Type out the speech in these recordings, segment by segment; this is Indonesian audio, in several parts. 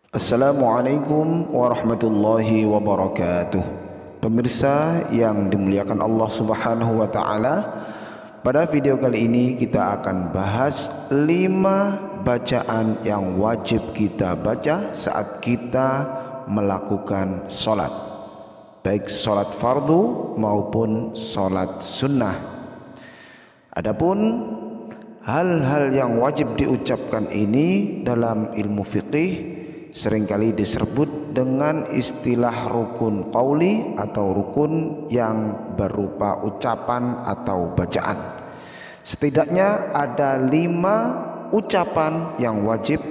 Assalamualaikum warahmatullahi wabarakatuh. Pemirsa yang dimuliakan Allah Subhanahu wa taala, pada video kali ini kita akan bahas 5 bacaan yang wajib kita baca saat kita melakukan sholat, baik sholat fardu maupun sholat sunnah. Adapun hal-hal yang wajib diucapkan ini dalam ilmu fiqih seringkali disebut dengan istilah rukun qauli atau rukun yang berupa ucapan atau bacaan. Setidaknya ada 5 ucapan yang wajib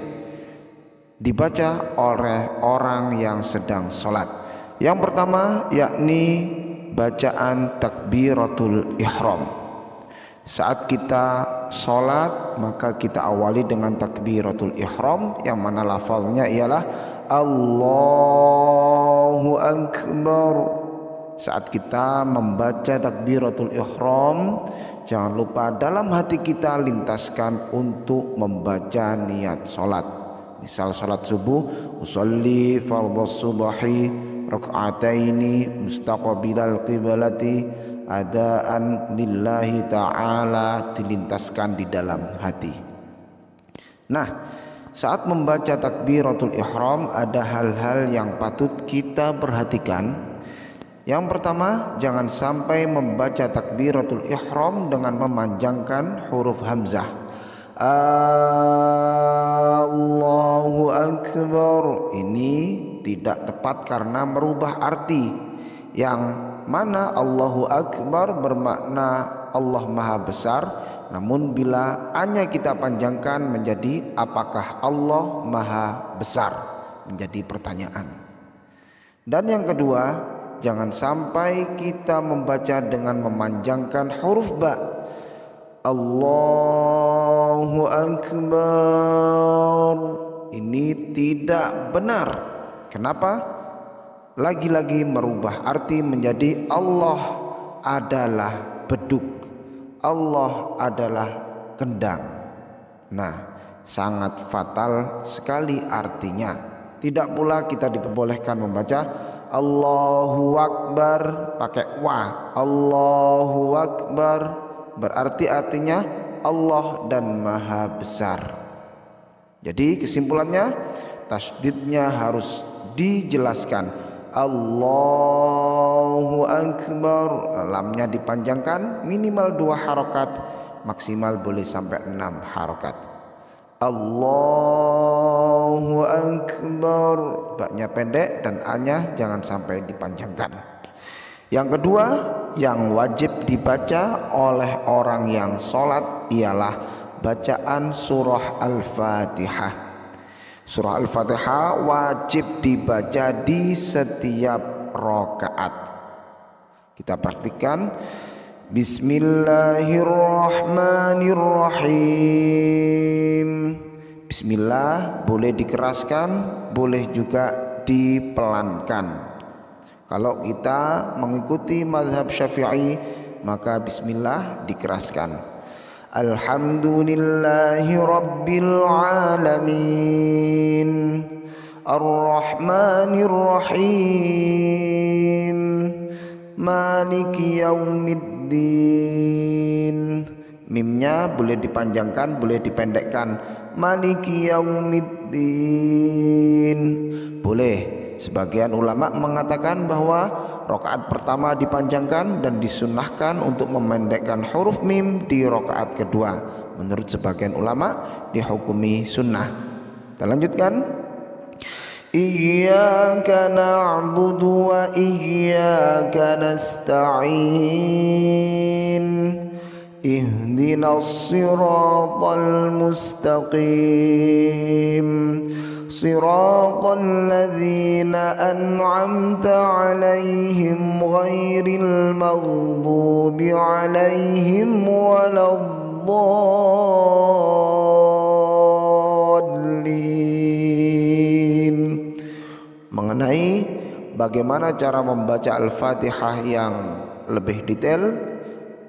dibaca oleh orang yang sedang sholat. Yang pertama yakni bacaan takbiratul ihram. Saat kita sholat maka kita awali dengan takbiratul ihram, yang mana lafaznya ialah Allahu Akbar. Saat kita membaca takbiratul ihram, jangan lupa dalam hati kita lintaskan untuk membaca niat sholat. Misal sholat subuh, usolli fardhas subhi rak'ataini mustaqbilal qiblati adaan lillahi ta'ala, dilintaskan di dalam hati. Nah, saat membaca takbiratul ihram ada hal-hal yang patut kita perhatikan. Yang pertama, jangan sampai membaca takbiratul ihram dengan memanjangkan huruf hamzah. Allahu Akbar. Ini tidak tepat karena merubah arti, yang mana Allahu Akbar bermakna Allah Maha Besar, namun bila hanya kita panjangkan menjadi apakah Allah Maha Besar, menjadi pertanyaan. Dan yang kedua, jangan sampai kita membaca dengan memanjangkan huruf ba. Allahu Akbar. Ini tidak benar. Kenapa? Lagi-lagi merubah arti menjadi Allah adalah beduk, Allah adalah kendang. Nah, sangat fatal sekali artinya. Tidak pula kita diperbolehkan membaca Allahu Akbar pakai wa. Allahu Akbar berarti artinya Allah dan Maha Besar. Jadi kesimpulannya, tasdidnya harus dijelaskan. Allahu Akbar, lamnya dipanjangkan minimal 2 harokat, maksimal boleh sampai 6 harokat. Allahu Akbar, baknya pendek dan a-nya jangan sampai dipanjangkan. Yang kedua yang wajib dibaca oleh orang yang sholat ialah bacaan surah Al-Fatihah. Surah Al-Fatihah wajib dibaca di setiap rakaat. Kita perhatikan. Bismillahirrahmanirrahim. Bismillah boleh dikeraskan, boleh juga dipelankan. Kalau kita mengikuti mazhab Syafi'i, maka bismillah dikeraskan. Alhamdulillahi Rabbil Alamin Ar-Rahmanir Rahim Maliki Yaumiddin. Mimnya boleh dipanjangkan, boleh dipendekkan. Maliki Yaumiddin boleh. Sebagian ulama mengatakan bahwa rakaat pertama dipanjangkan dan disunnahkan untuk memendekkan huruf mim di rakaat kedua. Menurut sebagian ulama dihukumi sunnah. Kita lanjutkan. Iyyaka na'budu wa iyyaka nasta'in ihdinas siratal mustaqim siratal ladzina an'amta 'alaihim ghairil maghdubi 'alaihim waladdallin. Mengenai bagaimana cara membaca Al-Fatihah yang lebih detail,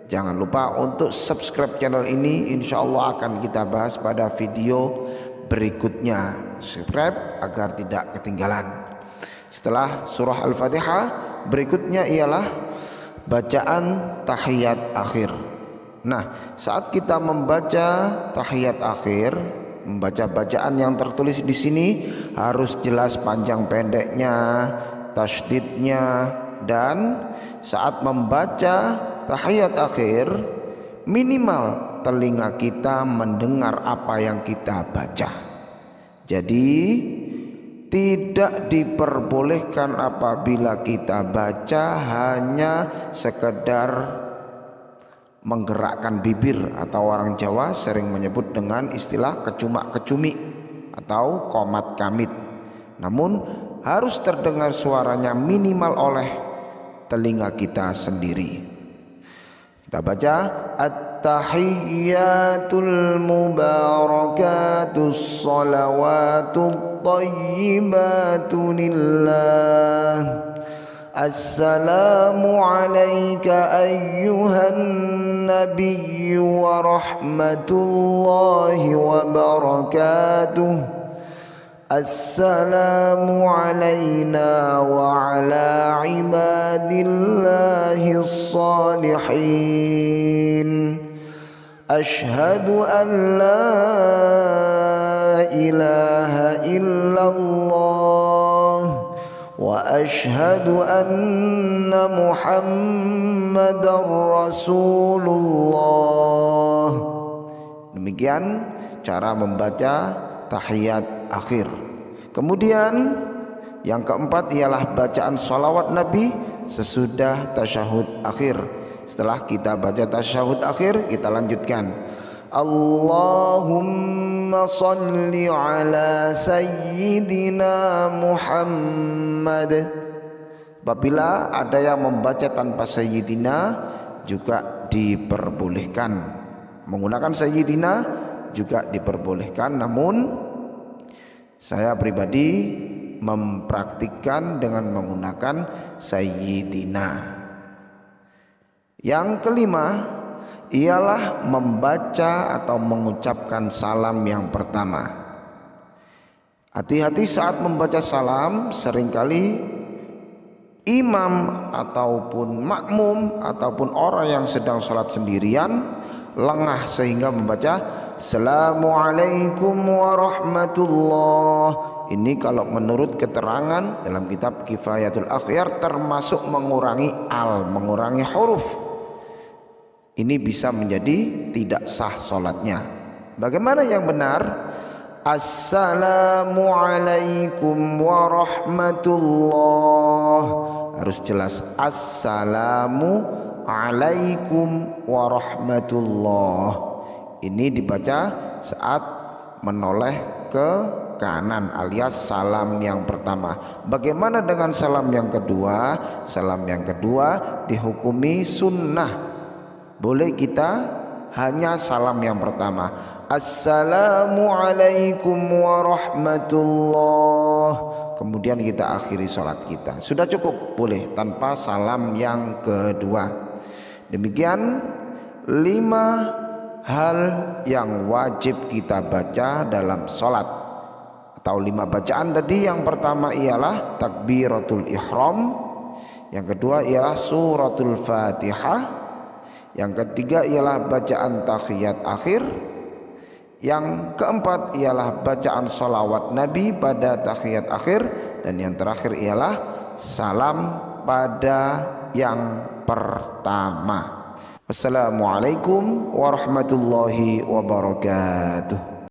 jangan lupa untuk subscribe channel ini. Insya Allah akan kita bahas pada video berikutnya. Subscribe agar tidak ketinggalan. Setelah surah Al-Fatihah, berikutnya ialah bacaan tahiyat akhir. Nah, saat kita membaca tahiyat akhir, membaca bacaan yang tertulis di sini harus jelas panjang pendeknya, tasydidnya, dan saat membaca tahiyat akhir minimal telinga kita mendengar apa yang kita baca. Jadi tidak diperbolehkan apabila kita baca hanya sekedar menggerakkan bibir, atau orang Jawa sering menyebut dengan istilah kecumak-kecumi atau komat kamit. Namun harus terdengar suaranya minimal oleh telinga kita sendiri. Kita baca at-tahiyyatul mubarakatus salawatut thayyibatu lillah. Assalamu alayka ayyuhan nabiyyu wa rahmatullahi wa barakatuh. Assalamu alayna wa ala ibadillahis salihin. Ashhadu an la ilaha illallah wa ashhadu anna Muhammadar Rasulullah. Demikian cara membaca tahiyat akhir. Kemudian yang keempat ialah bacaan sholawat Nabi sesudah tasyahud akhir. Setelah kita baca tasyahud akhir, kita lanjutkan Allahumma salli ala sayyidina Muhammad. Apabila ada yang membaca tanpa sayyidina juga diperbolehkan. Menggunakan sayyidina juga diperbolehkan, namun saya pribadi mempraktikkan dengan menggunakan sayyidina. Yang kelima ialah membaca atau mengucapkan salam yang pertama. Hati-hati saat membaca salam, seringkali imam ataupun makmum ataupun orang yang sedang sholat sendirian lengah sehingga membaca Assalamualaikum warahmatullah. Ini kalau menurut keterangan dalam kitab Kifayatul Akhyar termasuk mengurangi mengurangi huruf. Ini bisa menjadi tidak sah sholatnya. Bagaimana yang benar? Assalamualaikum warahmatullah. Harus jelas Assalamualaikum warahmatullah. Ini dibaca saat menoleh ke kanan alias salam yang pertama. Bagaimana dengan salam yang kedua? Salam yang kedua dihukumi sunnah. Boleh kita hanya salam yang pertama, Assalamualaikum warahmatullah. Kemudian kita akhiri sholat kita. Sudah cukup, boleh tanpa salam yang kedua. Demikian 5 hal yang wajib kita baca dalam sholat, atau 5 bacaan tadi. Yang pertama ialah takbiratul ihram, yang kedua ialah suratul fatihah, yang ketiga ialah bacaan tahiyat akhir, yang keempat ialah bacaan sholawat Nabi pada tahiyat akhir, dan yang terakhir ialah salam pada yang pertama. Wassalamualaikum warahmatullahi wabarakatuh.